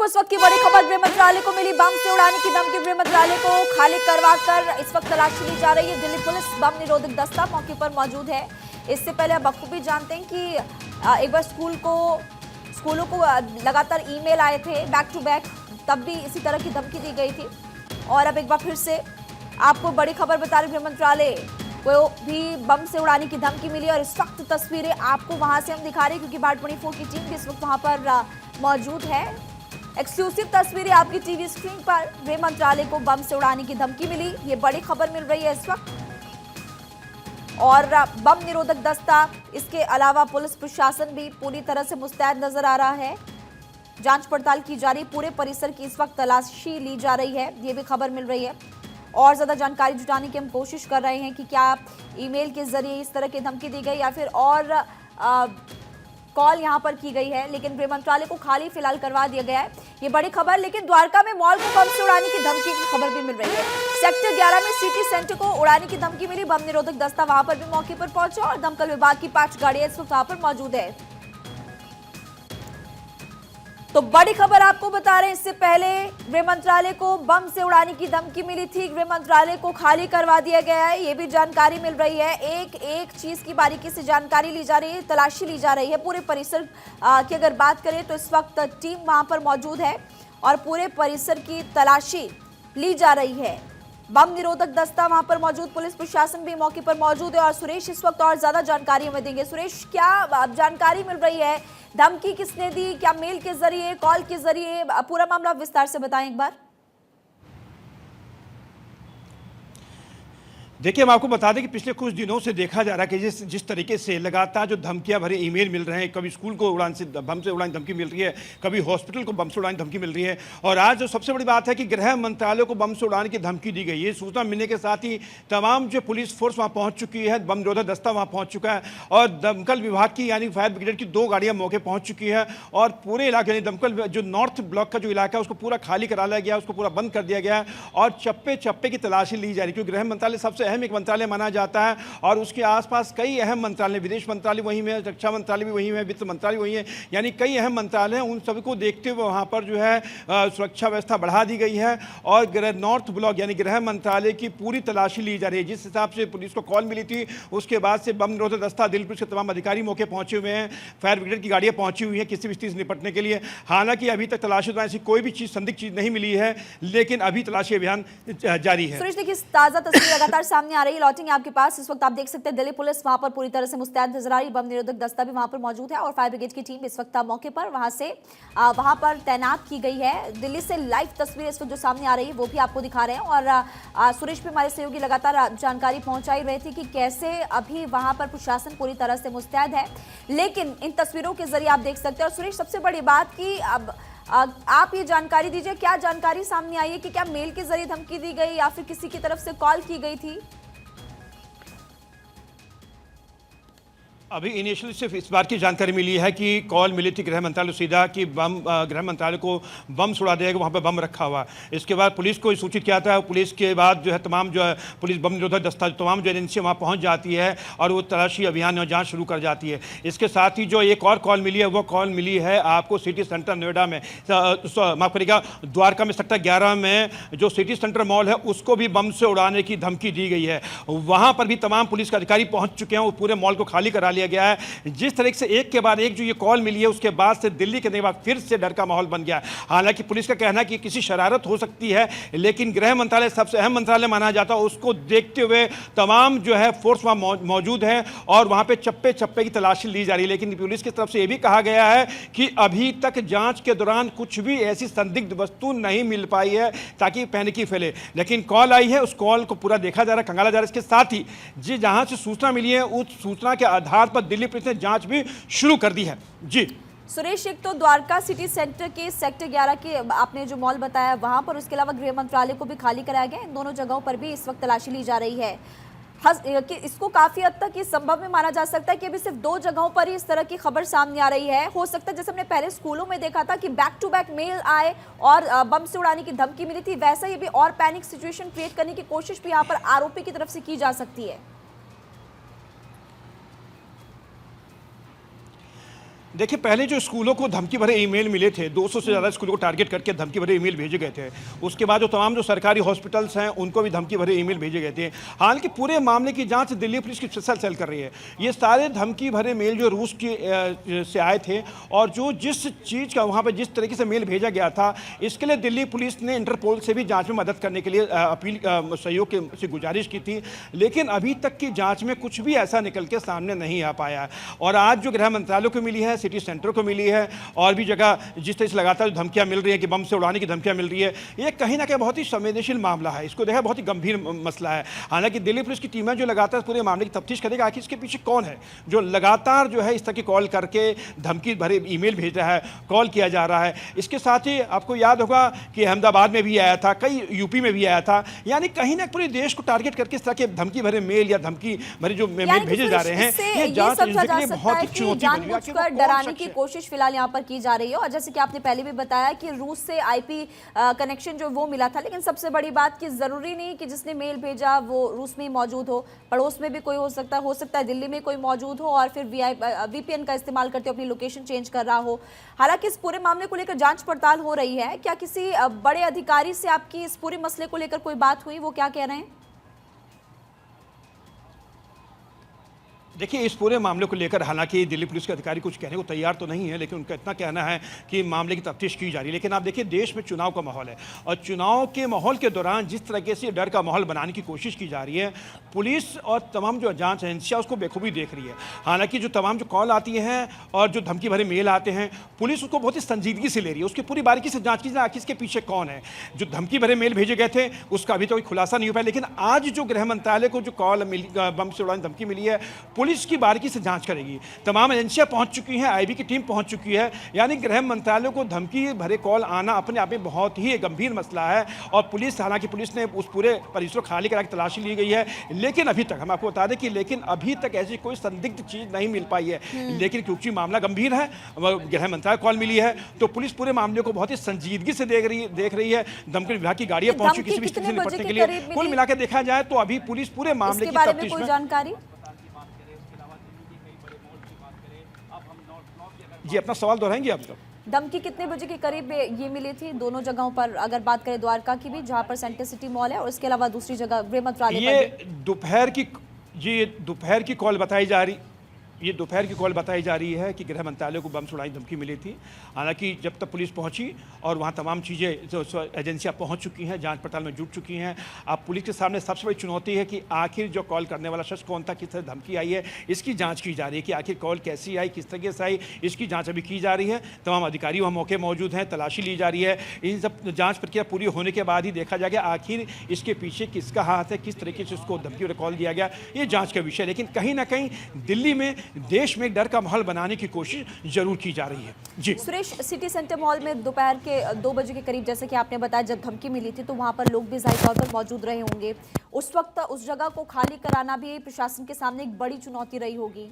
इस वक्त की बड़ी खबर गृह मंत्रालय को मिली। बम से उड़ाने की धमकी, गृह मंत्रालय को खाली करवाकर इस वक्त तलाशी ली जा रही है। दिल्ली पुलिस बम निरोधक दस्ता मौके पर मौजूद है। इससे पहले आप बखूबी जानते हैं कि एक बार स्कूलों को लगातार ईमेल आए थे बैक टू बैक, तब भी इसी तरह की धमकी दी गई थी। और अब एक बार फिर से आपको बड़ी खबर बता रहे, गृह मंत्रालय को भी बम से उड़ाने की धमकी मिली। और इस वक्त तस्वीरें आपको वहां से हम दिखा रहे हैं क्योंकि भारत 24 की टीम भी इस वक्त वहां पर मौजूद है। एक्सक्लूसिव तस्वीरें आपकी टीवी स्क्रीन पर। गृह मंत्रालय को बम से उड़ाने की धमकी मिली, ये बड़ी खबर मिल रही है इस वक्त। और बम निरोधक दस्ता, इसके अलावा पुलिस प्रशासन भी पूरी तरह से मुस्तैद नजर आ रहा है। जांच पड़ताल की जा रही, पूरे परिसर की इस वक्त तलाशी ली जा रही है, ये भी खबर मिल रही है। और ज्यादा जानकारी जुटाने की हम कोशिश कर रहे हैं कि क्या ईमेल के जरिए इस तरह की धमकी दी गई या फिर और कॉल यहां पर की गई है, लेकिन गृह मंत्रालय को खाली फिलहाल करवा दिया गया है, ये बड़ी खबर। लेकिन द्वारका में मॉल को बम से उड़ाने की धमकी की खबर भी मिल रही है। सेक्टर 11 में सिटी सेंटर को उड़ाने की धमकी मिली। बम निरोधक दस्ता वहां पर भी मौके पर पहुंचा और दमकल विभाग की 5 गाड़ियां इस वक्त वहां पर मौजूद है। तो बड़ी खबर आपको बता रहे हैं, इससे पहले गृह मंत्रालय को बम से उड़ाने की धमकी मिली थी, गृह मंत्रालय को खाली करवा दिया गया है, ये भी जानकारी मिल रही है। एक एक चीज की बारीकी से जानकारी ली जा रही है, तलाशी ली जा रही है। पूरे परिसर की अगर बात करें तो इस वक्त टीम वहां पर मौजूद है और पूरे परिसर की तलाशी ली जा रही है। बम निरोधक दस्ता वहां पर मौजूद, पुलिस प्रशासन भी मौके पर मौजूद है। और सुरेश इस वक्त और ज्यादा जानकारी हमें देंगे। सुरेश, क्या जानकारी मिल रही है? धमकी किसने दी? क्या मेल के जरिए, कॉल के जरिए? पूरा मामला विस्तार से बताएं एक बार। देखिए, हम आपको बता दें कि पिछले कुछ दिनों से देखा जा रहा है कि जिस तरीके से लगातार जो धमकियां भरे ईमेल मिल रहे हैं, कभी स्कूल को बम से उड़ाने धमकी मिल रही है, कभी हॉस्पिटल को बम से उड़ाने धमकी मिल रही है। और आज जो सबसे बड़ी बात है कि गृह मंत्रालय को बम से उड़ाने की धमकी दी गई है। सूचना मिलने के साथ ही तमाम जो पुलिस फोर्स वहाँ पहुँच चुकी है, बम निरोधक दस्ता वहाँ पहुँच चुका है और दमकल विभाग की यानी फायर ब्रिगेड की 2 गाड़ियाँ मौके पहुँच चुकी है। और पूरे इलाके यानी दमकल जो नॉर्थ ब्लॉक का जो इलाका है उसको पूरा खाली करा लिया गया, उसको पूरा बंद कर दिया गया है और चप्पे चप्पे की तलाशी ली जा रही है। क्योंकि गृह मंत्रालय सबसे अहम एक मंत्रालय माना जाता है और उसके आसपास कई अहम मंत्रालय, विदेश मंत्रालय वहीं में, रक्षा मंत्रालय भी वहीं है, वित्त मंत्रालय वहीं है, यानी कई अहम मंत्रालय हैं। उन सभी को देखते हुए वहां पर जो है सुरक्षा व्यवस्था बढ़ा दी गई है और नॉर्थ ब्लॉक यानी गृह मंत्रालय की पूरी तलाशी ली जा रही है। जिस हिसाब से पुलिस को कॉल मिली थी उसके बाद से बम निरोधक दस्ता, दिल्ली पुलिस के तमाम अधिकारी मौके पहुंचे हुए हैं, फायर ब्रिगेड की गाड़ियां पहुंची हुई हैं किसी भी स्थिति से निपटने के लिए। हालांकि अभी तक तलाशी दौरान ऐसी कोई भी चीज, संदिग्ध चीज नहीं मिली है, लेकिन अभी तलाशी अभियान जारी है। सुरेश, देखिए ताजा तस्वीर लगातार सामने आ रही है, लौटेंगे आपके पास। इस वक्त आप देख सकते हैं दिल्ली पुलिस वहां पर पूरी तरह से मुस्तैद नजर आ रही है, बम निरोधक दस्ता भी वहां पर मौजूद है और फायर ब्रिगेड की टीम इस वक्त मौके पर वहां पर तैनात की गई है। दिल्ली से लाइव तस्वीरें इस वक्त जो सामने आ रही है वो भी आपको दिखा रहे हैं। और सुरेश भी हमारे सहयोगी लगातार जानकारी पहुंचाई रहे थे कि कैसे अभी वहां पर प्रशासन पूरी तरह से मुस्तैद है, लेकिन इन तस्वीरों के जरिए आप देख सकते हैं। और सुरेश, सबसे बड़ी बात कि अब आप ये जानकारी दीजिए, क्या जानकारी सामने आई है कि क्या मेल के जरिए धमकी दी गई या फिर किसी की तरफ से कॉल की गई थी? अभी इनिशियली सिर्फ इस बात की जानकारी मिली है कि कॉल मिली थी गृह मंत्रालय सीधा कि गृह मंत्रालय को बम उड़ा दिया गया, वहाँ पे बम रखा हुआ। इसके बाद पुलिस को सूचित किया था, पुलिस के बाद जो है तमाम जो है पुलिस बम निरोधक दस्ता तमाम जो एजेंसियाँ वहाँ पहुँच जाती है और वो तलाशी अभियान और जाँच शुरू कर जाती है। इसके साथ ही जो एक और कॉल मिली है वो कॉल मिली है आपको सिटी सेंटर नोएडा में, माफ करिएगा द्वारका में सेक्टर 11 में जो सिटी सेंटर मॉल है उसको भी बम से उड़ाने की धमकी दी गई है। वहाँ पर भी तमाम पुलिस के अधिकारी पहुँच चुके हैं, वो पूरे मॉल को खाली करा लिया गया है। जिस तरह से एक के बाद एक जो ये कॉल मिली है उसके बाद से दिल्ली के बाद फिर से डर का माहौल बन गया है। हालांकि पुलिस का कहना है कि किसी शरारत हो सकती है, लेकिन गृह मंत्रालय सबसे अहम मंत्रालय माना जाता है, उसको देखते हुए तमाम जो है फोर्स वहां मौजूद है और वहां पे चप्पे चप्पे की तलाशी ली जा रही है। लेकिन पुलिस की तरफ से यह भी कहा गया है कि अभी तक जांच के दौरान कुछ भी ऐसी संदिग्ध वस्तु नहीं मिल पाई है ताकि पैनिक फैले। लेकिन कॉल आई है, उस कॉल को पूरा देखा जा रहा है, खंगाला जा रहा है। इसके साथ ही जी जहां से सूचना मिली है उस सूचना के आधार पर दिल्ली पुलिस ने जांच भी शुरू कर दी है। जी सुरेश, एक तो द्वारका सिटी सेंटर के सेक्टर 11 के आपने जो मॉल बताया वहां पर, उसके अलावा गृह मंत्रालय को भी खाली कराया गया। इन दोनों जगहों पर भी इस वक्त तलाशी ली जा रही है। कि इसको काफी हद तक ये संभव में माना जा सकता है कि अभी सिर्फ 2 जगहों पर ही इस तरह की खबर सामने आ रही है। हो सकता है जैसे हमने पहले स्कूलों में देखा था कि बैक टू बैक मेल आए और बम से उड़ाने की धमकी मिली थी, वैसा ही भी और पैनिक सिचुएशन क्रिएट करने की कोशिश भी यहाँ पर आरोपी की तरफ से की जा सकती है। देखिए, पहले जो स्कूलों को धमकी भरे ईमेल मिले थे, 200 से ज़्यादा स्कूलों को टारगेट करके धमकी भरे ईमेल भेजे गए थे। उसके बाद जो तमाम जो सरकारी हॉस्पिटल्स हैं, उनको भी धमकी भरे ईमेल भेजे गए थे। हालांकि पूरे मामले की जांच दिल्ली पुलिस की स्पेशल सेल कर रही है। ये सारे धमकी भरे मेल जो रूस से आए थे और जो जिस चीज़ का वहाँ पर जिस तरीके से मेल भेजा गया था, इसके लिए दिल्ली पुलिस ने इंटरपोल से भी जाँच में मदद करने के लिए अपील सहयोग से गुजारिश की थी। लेकिन अभी तक की जाँच में कुछ भी ऐसा निकल के सामने नहीं आ पाया है। और आज जो गृह मंत्रालय को मिली है, सिटी सेंटर को मिली है और भी जगह जिस तरह से लगातार धमकियां मिल रही है कि बम से उड़ाने की धमकियां मिल रही है, ये कहीं ना कहीं बहुत ही संवेदनशील मामला है। इसको देखा बहुत ही गंभीर मसला है। हालांकि दिल्ली पुलिस की टीमें जो लगातार पूरे मामले की तफ्तीश करेगा आखिर इसके पीछे कौन है जो लगातार जो है इस तरह की कॉल करके धमकी भरे ईमेल भेज रहा है, कॉल किया जा रहा है। इसके साथ ही आपको याद होगा कि अहमदाबाद में भी आया था, कई यूपी में भी आया था। यानी कहीं ना पूरे देश को टारगेट करके इस तरह के धमकी भरे मेल या धमकी भरे जो मेल भेजे जा रहे हैं, ये जांच बहुत ही चुनौती डराने की कोशिश फिलहाल यहाँ पर की जा रही है। और जैसे कि आपने पहले भी बताया कि रूस से आईपी कनेक्शन जो वो मिला था, लेकिन सबसे बड़ी बात कि जरूरी नहीं कि जिसने मेल भेजा वो रूस में ही मौजूद हो, पड़ोस में भी कोई हो सकता है दिल्ली में कोई मौजूद हो और फिर वीपीएन का इस्तेमाल करते अपनी लोकेशन चेंज कर रहा हो। हालांकि इस पूरे मामले को लेकर जांच पड़ताल हो रही है। क्या किसी बड़े अधिकारी से आपकी इस पूरे मसले को लेकर कोई बात हुई, वो क्या कह रहे हैं? देखिए, इस पूरे मामले को लेकर हालांकि दिल्ली पुलिस के अधिकारी कुछ कहने को तैयार तो नहीं है, लेकिन उनका इतना कहना है कि मामले की तफ्तीश की जा रही है। लेकिन आप देखिए, देश में चुनाव का माहौल है और चुनाव के माहौल के दौरान जिस तरीके से डर का माहौल बनाने की कोशिश की जा रही है, पुलिस और तमाम जो जांच एजेंसियाँ उसको बेखूबी देख रही है। हालांकि जो तमाम जो कॉल आती हैं और जो धमकी भरे मेल आते हैं, पुलिस उसको बहुत ही संजीदगी से ले रही है। उसकी पूरी बारीकी से जाँच की जाए आखिर इसके पीछे कौन है। जो धमकी भरे मेल भेजे गए थे उसका अभी तो कोई खुलासा नहीं हो पाया, लेकिन आज जो गृह मंत्रालय को जो कॉल मिली, बम से उड़ाने धमकी मिली है, पुलिस की बारीकी से जांच करेगी। तमाम एजेंसियां पहुंच चुकी हैं, आईबी की टीम पहुंच चुकी है। यानी गृह मंत्रालय को धमकी भरे कॉल आना अपने आप में बहुत ही गंभीर मसला है। और पुलिस, हालांकि पुलिस ने उस पूरे परिसर को खाली करा के तलाशी ली गई है, लेकिन अभी तक हम आपको बता दें कि लेकिन अभी तक ऐसी कोई संदिग्ध चीज नहीं मिल पाई है। लेकिन क्योंकि मामला गंभीर है, गृह मंत्रालय कॉल मिली है, तो पुलिस पूरे मामले को बहुत ही संजीदगी से देख रही है। दमकल विभाग की गाड़ियां पहुंच चुकी किसी भी स्थिति से निपटने के लिए। कुल मिलाकर देखा जाए तो अभी पुलिस पूरे मामले की तफ्तीश में जानकारी। जी, अपना सवाल दोहराएंगे आप? धमकी कितने बजे के करीब ये मिली थी दोनों जगहों पर? अगर बात करें द्वारका की भी, जहां पर सेंटर सिटी मॉल है, और इसके अलावा दूसरी जगह गृह मंत्रालय ये दोपहर की कॉल बताई जा रही ये दोपहर की कॉल बताई जा रही है कि गृह मंत्रालय को बम से उड़ाने की धमकी मिली थी। हालांकि जब तक पुलिस पहुंची और वहां तमाम चीज़ें जो एजेंसियां पहुंच चुकी हैं, जांच पड़ताल में जुट चुकी हैं। अब पुलिस के सामने सबसे बड़ी चुनौती है कि आखिर जो कॉल करने वाला शख्स कौन था, किस तरह धमकी आई है, इसकी जाँच की जा रही है कि आखिर कॉल कैसी आई, किस तरीके से आई, इसकी जाँच अभी की जा रही है। तमाम अधिकारी वहाँ मौके मौजूद हैं, तलाशी ली जा रही है। इन सब जाँच प्रक्रिया पूरी होने के बाद ही देखा जाएगा आखिर इसके पीछे किसका हाथ है, किस तरीके से उसको धमकी और कॉल दिया गया, ये जाँच का विषय। लेकिन कहीं ना कहीं दिल्ली में, देश में डर का माहौल बनाने की कोशिश जरूर की जा रही है। जी सुरेश, सिटी सेंटर मॉल में दोपहर के 2 बजे के करीब, जैसे कि आपने बताया, जब धमकी मिली थी तो वहां पर लोग भी जाहिर तौर पर मौजूद रहे होंगे। उस वक्त उस जगह को खाली कराना भी प्रशासन के सामने एक बड़ी चुनौती रही होगी।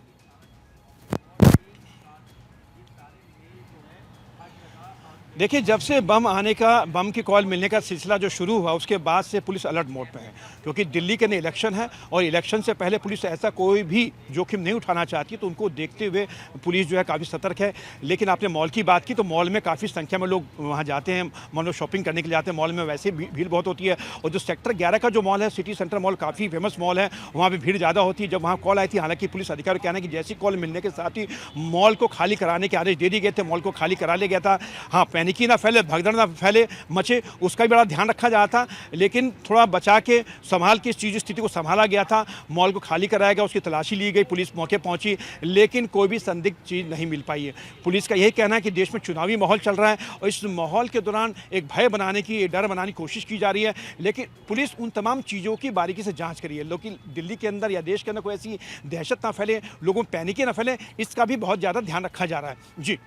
देखिए, जब से बम की कॉल मिलने का सिलसिला जो शुरू हुआ, उसके बाद से पुलिस अलर्ट मोड पे है, क्योंकि दिल्ली के लिए इलेक्शन है और इलेक्शन से पहले पुलिस ऐसा कोई भी जोखिम नहीं उठाना चाहती, तो उनको देखते हुए पुलिस जो है काफ़ी सतर्क है। लेकिन आपने मॉल की बात की, तो मॉल में काफ़ी संख्या में लोग वहाँ जाते हैं, मॉल में शॉपिंग करने के लिए जाते हैं। मॉल में वैसे भीड़ बहुत होती है। और जो सेक्टर 11 का जो मॉल है, सिटी सेंटर मॉल, काफ़ी फेमस मॉल है, वहाँ पर भीड़ ज़्यादा होती है। जब वहाँ कॉल आई थी, हालांकि पुलिस अधिकारी का कहना है कि जैसी कॉल मिलने के साथ ही मॉल को खाली कराने के आदेश दे दिए गए थे, मॉल को खाली करा लिया गया था। हाँ, पैनिकी ना फैले, भगदड़ ना फैले, मचे, उसका भी बड़ा ध्यान रखा जा रहा था। लेकिन थोड़ा बचा के संभाल के इस स्थिति को संभाला गया था। मॉल को खाली कराया गया, उसकी तलाशी ली गई, पुलिस मौके पहुंची, लेकिन कोई भी संदिग्ध चीज़ नहीं मिल पाई है। पुलिस का यही कहना है कि देश में चुनावी माहौल चल रहा है और इस माहौल के दौरान एक भय बनाने की, डर बनाने की कोशिश की जा रही है। लेकिन पुलिस उन तमाम चीज़ों की बारीकी से जाँच करी है, लेकिन दिल्ली के अंदर या देश के अंदर कोई ऐसी दहशत ना फैले, लोगों में पैनिक ना फैले, इसका भी बहुत ज़्यादा ध्यान रखा जा रहा है। जी,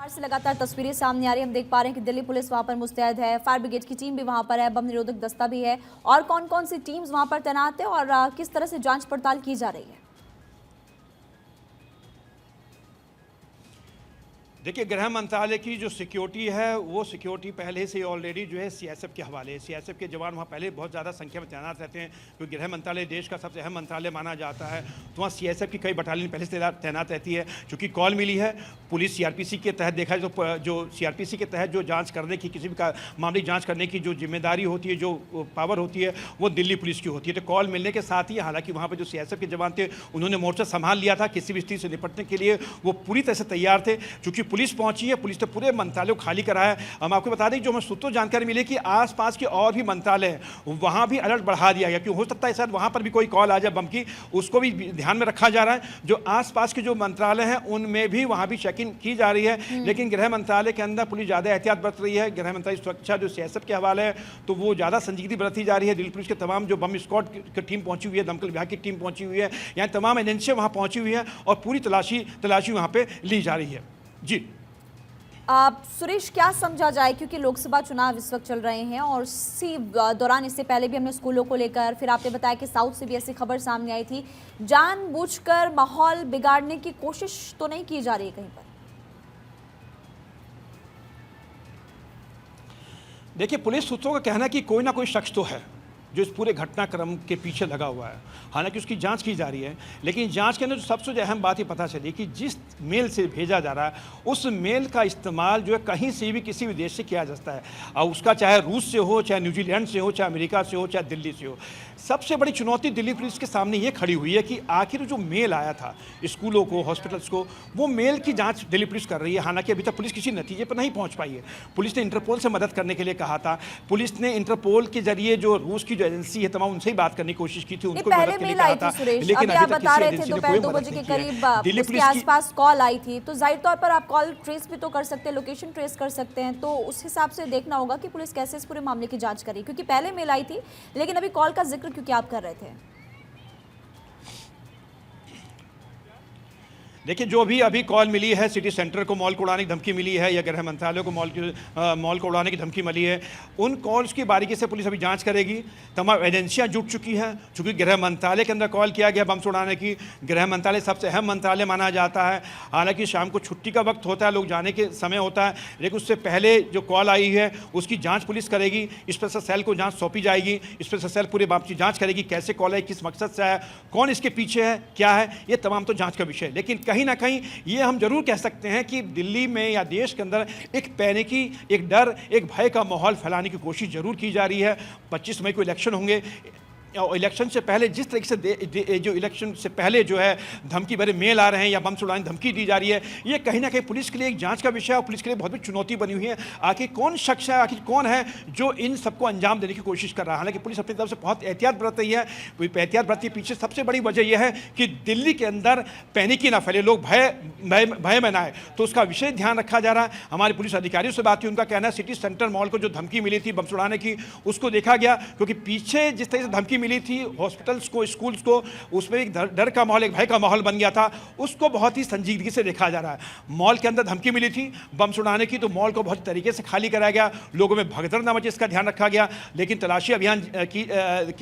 से लगातार तस्वीरें सामने आ रही हैं। हम देख पा रहे हैं कि दिल्ली पुलिस वहां पर मुस्तैद है, फायर ब्रिगेड की टीम भी वहां पर है, बम निरोधक दस्ता भी है। और कौन कौन सी टीम्स वहां पर तैनात है और किस तरह से जांच पड़ताल की जा रही है? देखिए, गृह मंत्रालय की जो सिक्योरिटी है वो सिक्योरिटी पहले से ऑलरेडी जो है सीएसएफ के हवाले है। सीएसएफ के जवान वहाँ पहले बहुत ज़्यादा संख्या में तैनात रहते हैं, क्योंकि गृह मंत्रालय देश का सबसे अहम मंत्रालय माना जाता है। तो वहाँ सीएसएफ की कई बटालियन पहले से तैनात रहती है। चूँकि कॉल मिली है, पुलिस सीआरपीसी के तहत देखा जाए तो जो सीआरपीसी के तहत जो जाँच करने की, किसी भी मामले की जाँच करने की जो जिम्मेदारी होती है, जो पावर होती है, वो दिल्ली पुलिस की होती है। तो कॉल मिलने के साथ ही हालांकि वहाँ पर जो सीएसएफ के जवान थे उन्होंने मोर्चा संभाल लिया था। किसी भी स्थिति से निपटने के लिए वो पूरी तरह से तैयार थे। चूँकि पुलिस पहुंची है, पुलिस ने पूरे मंत्रालय को खाली कराया है। हम आपको बता दें, जो हमें सूत्रों जानकारी मिली कि आसपास के और भी मंत्रालय हैं, वहां भी अलर्ट बढ़ा दिया गया, क्योंकि हो सकता है शायद वहां पर भी कोई कॉल आ जाए बम की, उसको भी ध्यान में रखा जा रहा है। जो आसपास के जो मंत्रालय हैं उनमें भी वहां भी चेकिंग की जा रही है। लेकिन गृह मंत्रालय के अंदर पुलिस ज्यादा एहतियात बरत रही है। गृह मंत्रालय सुरक्षा जो सीएसएफ के हवाले है, तो वो ज्यादा संजीदगी बरती जा रही है। दिल्ली पुलिस के तमाम जो बम स्क्वाड की टीम पहुंची हुई है, दमकल विभाग की टीम पहुंची हुई है, यहाँ तमाम एजेंसियां वहां पहुंची हुई है और पूरी तलाशी वहां पे ली जा रही है। जी सुरेश, क्या समझा जाए, क्योंकि लोकसभा चुनाव इस वक्त चल रहे हैं और इसी दौरान इससे पहले भी हमने स्कूलों को लेकर, फिर आपने बताया कि साउथ से भी ऐसी खबर सामने आई थी, जानबूझकर माहौल बिगाड़ने की कोशिश तो नहीं की जा रही है कहीं पर? देखिए, पुलिस सूत्रों का कहना है कि कोई ना कोई शख्स तो है जो इस पूरे घटनाक्रम के पीछे लगा हुआ है। हालांकि उसकी जांच की जा रही है, लेकिन जांच के अंदर जो सबसे अहम बात ये पता चली कि जिस मेल से भेजा जा रहा है, उस मेल का इस्तेमाल जो है कहीं से भी किसी भी देश से किया जा सकता है। और उसका चाहे रूस से हो, चाहे न्यूजीलैंड से हो, चाहे अमेरिका से हो, चाहे दिल्ली से हो। सबसे बड़ी चुनौती दिल्ली पुलिस के सामने ये खड़ी हुई है कि आखिर जो मेल आया था स्कूलों को, हॉस्पिटल्स को, वो मेल की जांच दिल्ली पुलिस कर रही है। हालांकि अभी तक पुलिस किसी नतीजे पर नहीं पहुंच पाई है। पुलिस ने इंटरपोल से मदद करने के लिए कहा था। पुलिस ने इंटरपोल के जरिए जो रूस की जो एजेंसी है तमाम, उनसे ही बात करने की कोशिश की थी, उनको मदद के लिए कहा था। लेकिन आप बता रहे थे दोपहर 2 बजे के करीब उसके आसपास कॉल आई थी, तो जाहिर तौर पर आप कॉल ट्रेस भी तो कर सकते हैं, लोकेशन ट्रेस कर सकते हैं। तो उस हिसाब से देखना होगा कि पुलिस कैसे इस पूरे मामले की जांच करी, क्योंकि पहले मेल आई थी लेकिन अभी कॉल का जिक्र क्योंकि आप कर रहे थे। देखिए, जो भी अभी कॉल मिली है, सिटी सेंटर को मॉल को उड़ाने की धमकी मिली है या गृह मंत्रालय को मॉल को उड़ाने की धमकी मिली है, उन कॉल्स की बारीकी से पुलिस अभी जांच करेगी। तमाम एजेंसियां जुट चुकी हैं। चूंकि गृह मंत्रालय के अंदर कॉल किया गया बम उड़ाने की, गृह मंत्रालय सबसे अहम मंत्रालय माना जाता है। हालांकि शाम को छुट्टी का वक्त होता है, लोग जाने के समय होता है, लेकिन उससे पहले जो कॉल आई है उसकी जाँच पुलिस करेगी। स्पेशल सेल को जाँच सौंपी जाएगी। स्पेशल सेल पूरे बात की जाँच करेगी, कैसे कॉल है, किस मकसद से है, कौन इसके पीछे है, क्या है, ये तमाम तो जाँच का विषय है। लेकिन कहीं ना कहीं ये हम जरूर कह सकते हैं कि दिल्ली में या देश के अंदर एक पैनिकी, एक डर, एक भय का माहौल फैलाने की कोशिश जरूर की जा रही है। 25 मई को इलेक्शन होंगे। इलेक्शन से पहले जिस तरीके से जो इलेक्शन से पहले जो है धमकी भरे मेल आ रहे हैं या बम उड़ाने धमकी दी जा रही है, ये कहीं ना कहीं पुलिस के लिए एक जांच का विषय है और पुलिस के लिए बहुत बड़ी चुनौती बनी हुई है। आखिर कौन शख्स है, आखिर कौन है जो इन सबको अंजाम देने की कोशिश कर रहा है। हालांकि पुलिस अपनी तरफ से बहुत एहतियात बरत रही है। एहतियात बरती पीछे सबसे बड़ी वजह यह है कि दिल्ली के अंदर पैनिकी ना फैले, लोग भय में ना आए, तो उसका विशेष ध्यान रखा जा रहा है। हमारे पुलिस अधिकारियों से बात हुई, उनका कहना है सिटी सेंटर मॉल को जो धमकी मिली थी बम उड़ाने की, उसको देखा गया, क्योंकि पीछे जिस तरह से धमकी मिली थी हॉस्पिटल्स को, स्कूल्स को, उसमें एक डर का माहौल, एक भय का माहौल बन गया था। उसको बहुत ही संजीदगी से देखा जा रहा है। मॉल के अंदर धमकी मिली थी बम उड़ाने की, तो मॉल को बहुत तरीके से खाली कराया गया, लोगों में भगदड़ न मचे, इसका ध्यान रखा गया। लेकिन तलाशी अभियान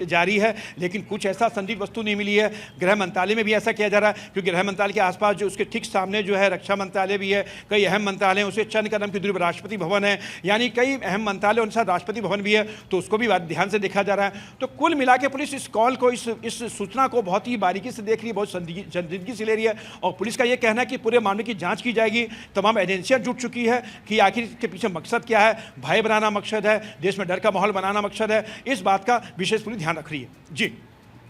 जारी है, लेकिन कुछ ऐसा संदिग्ध वस्तु नहीं मिली है। गृह मंत्रालय में भी ऐसा किया जा रहा है, क्योंकि गृह मंत्रालय के आसपास जो उसके ठीक सामने जो है रक्षा मंत्रालय भी है, कई अहम मंत्रालय हैं, उसे चंद कदम की दूरी पर राष्ट्रपति भवन है, यानी कई अहम मंत्रालय, उनके साथ राष्ट्रपति भवन भी है, तो उसको भी ध्यान से देखा जा रहा है। तो कुल मिला के पुलिस इस कॉल को, इस सूचना को बहुत ही बारीकी से देख रही है, बहुत संजीदगी से ले रही है। और पुलिस का यह कहना है कि पूरे मामले की जांच की जाएगी। तमाम एजेंसियां जुट चुकी है कि आखिर इसके पीछे मकसद क्या है, भय बनाना मकसद है, देश में डर का माहौल बनाना मकसद है, इस बात का विशेष पूरी ध्यान रख रही है। जी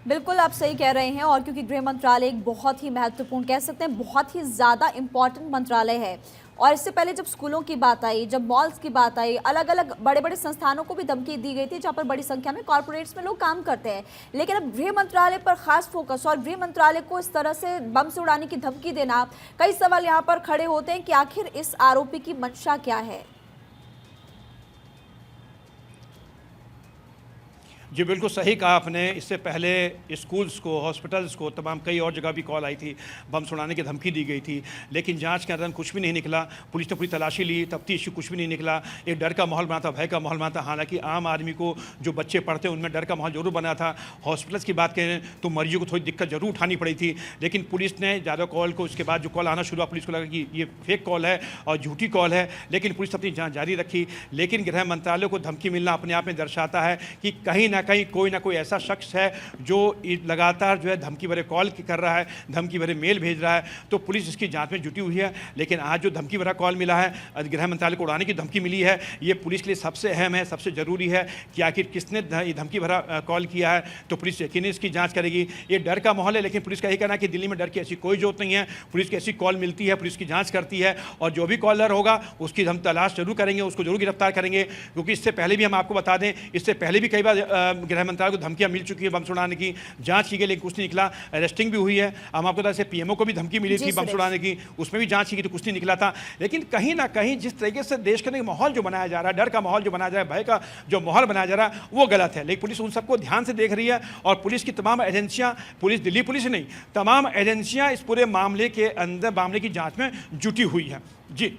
बिल्कुल, आप सही कह रहे हैं। और क्योंकि गृह मंत्रालय एक बहुत ही महत्वपूर्ण, कह सकते हैं बहुत ही ज़्यादा इम्पॉर्टेंट मंत्रालय है, और इससे पहले जब स्कूलों की बात आई, जब मॉल्स की बात आई, अलग अलग बड़े बड़े संस्थानों को भी धमकी दी गई थी जहाँ पर बड़ी संख्या में कॉर्पोरेट्स में लोग काम करते हैं। लेकिन अब गृह मंत्रालय पर खास फोकस, और गृह मंत्रालय को इस तरह से बम से उड़ाने की धमकी देना, कई सवाल यहाँ पर खड़े होते हैं कि आखिर इस आरोपी की मंशा क्या है। जी बिल्कुल सही कहा आपने। इससे पहले स्कूल्स को, हॉस्पिटल्स को, तमाम कई और जगह भी कॉल आई थी, बम सुड़ाने की धमकी दी गई थी, लेकिन जांच के दौरान कुछ भी नहीं निकला। पुलिस ने पूरी तलाशी ली, तफ्तीश की, कुछ भी नहीं निकला। एक डर का माहौल बना था, भय का माहौल बना था। हालांकि आम आदमी को, जो बच्चे पढ़ते हैं, उनमें डर का माहौल जरूर बना था। हॉस्पिटल्स की बात करें तो मरीजों को थोड़ी दिक्कत जरूर उठानी पड़ी थी, लेकिन पुलिस ने ज़्यादा कॉल को, उसके बाद जो कॉल आना शुरू हुआ, पुलिस को लगा कि ये फेक कॉल है और झूठी कॉल है, लेकिन पुलिस अपनी जाँच जारी रखी। लेकिन गृह मंत्रालय को धमकी मिलना अपने आप में दर्शाता है कि कहीं ना कहीं कोई ना कोई ऐसा शख्स है जो लगातार जो है धमकी भरे कॉल कर रहा है, धमकी भरे मेल भेज रहा है। तो पुलिस इसकी जांच में जुटी हुई है। लेकिन आज जो धमकी भरा कॉल मिला है, गृह मंत्रालय को उड़ाने की धमकी मिली है, ये पुलिस के लिए सबसे अहम है, सबसे ज़रूरी है कि आखिर किसने ये धमकी भरा कॉल किया है। तो पुलिस यकीन इसकी जाँच करेगी। ये डर का माहौल है, लेकिन पुलिस का यही कहना है कि दिल्ली में डर की ऐसी कोई जरूरत नहीं है। पुलिस की ऐसी कॉल मिलती है, पुलिस की जाँच करती है, और जो भी कॉलर होगा उसकी हम तलाश जरूर करेंगे, उसको जरूर गिरफ्तार करेंगे। क्योंकि इससे पहले भी हम आपको बता दें, इससे पहले भी कई बार गृह मंत्रालय को धमकियां मिल चुकी है बम सुड़ाने की, जांच की गई लेकिन कुछ नहीं निकला। अरेस्टिंग भी हुई है। हम आपको बता दें, पीएमओ को भी धमकी मिली थी बम सुड़ाने की, उसमें भी जांच की गई तो कुछ नहीं निकला था। लेकिन कहीं ना कहीं जिस तरीके से देश के अंदर माहौल जो बनाया जा रहा है, डर का माहौल जो बनाया जा रहा है, भय का जो माहौल बनाया जा रहा है, वो गलत है। लेकिन पुलिस उन सबको ध्यान से देख रही है, और पुलिस की तमाम एजेंसियां, पुलिस दिल्ली पुलिस नहीं, तमाम एजेंसियां इस पूरे मामले के अंदर, मामले की जांच में जुटी हुई है। जी।